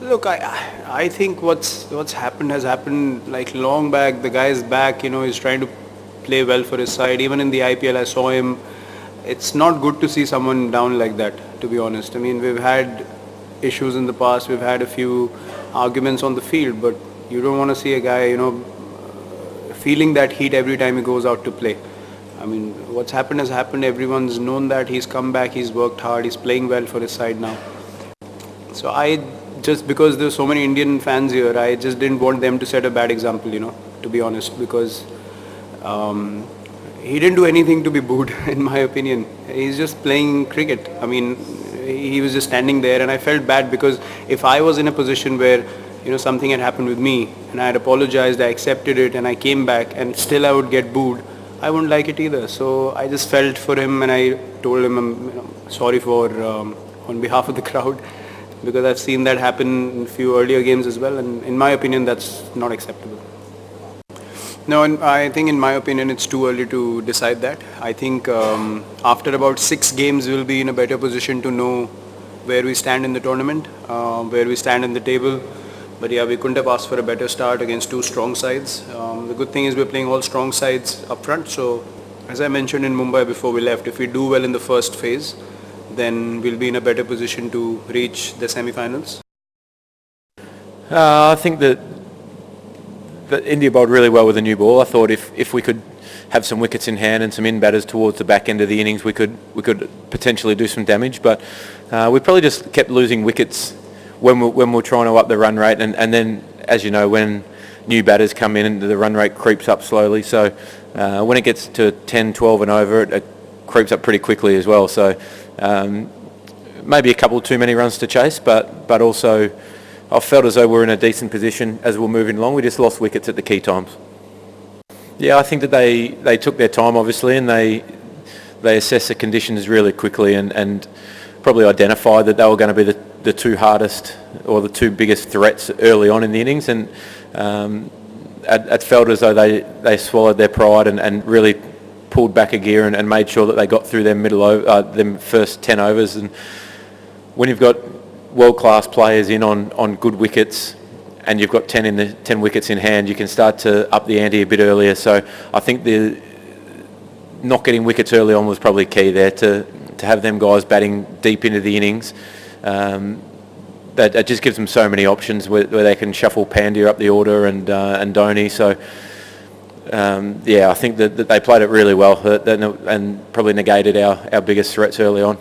Look, I think what's happened has happened like long back. The guy's back, he's trying to play well for his side. Even in the IPL, I saw him. It's not good to see someone down like that, to be honest. I mean, we've had issues in the past. We've had a few arguments on the field, but you don't want to see a guy, feeling that heat every time he goes out to play. I mean, what's happened has happened. Everyone's known that. He's come back. He's worked hard. He's playing well for his side now. So just because there's so many Indian fans here, I just didn't want them to set a bad example, to be honest, because he didn't do anything to be booed, in my opinion. He's just playing cricket. I mean, he was just standing there, and I felt bad because if I was in a position where, something had happened with me, and I had apologized, I accepted it, and I came back, and still I would get booed, I wouldn't like it either. So I just felt for him, and I told him I'm sorry for on behalf of the crowd, because I've seen that happen in a few earlier games as well, and in my opinion, that's not acceptable. No, and I think in my opinion, it's too early to decide that. I think after about 6 games, we'll be in a better position to know where we stand in the tournament, where we stand in the table. But yeah, we couldn't have asked for a better start against 2 strong sides. The good thing is we're playing all strong sides up front. So as I mentioned in Mumbai before we left, if we do well in the first phase, then we'll be in a better position to reach the semi-finals. I think that India bowled really well with a new ball. I thought if we could have some wickets in hand and some in batters towards the back end of the innings, we could potentially do some damage. But we probably just kept losing wickets when we're trying to up the run rate, and then, as you know, when new batters come in, the run rate creeps up slowly. So when it gets to 10, 12 and over, it creeps up pretty quickly as well. So maybe a couple too many runs to chase, but also I felt as though we're in a decent position as we're moving along. We just lost wickets at the key times. Yeah, I think that they took their time, obviously, and they assessed the conditions really quickly and probably identified that they were going to be the 2 hardest or the 2 biggest threats early on in the innings, and it felt as though they swallowed their pride and really pulled back a gear and made sure that they got through them first 10 overs. And when you've got world-class players in on good wickets and you've got 10 wickets in hand, you can start to up the ante a bit earlier. So I think the not getting wickets early on was probably key there to have them guys batting deep into the innings. That just gives them so many options where they can shuffle Pandya up the order and Dhoni. So I think that they played it really well and probably negated our biggest threats early on.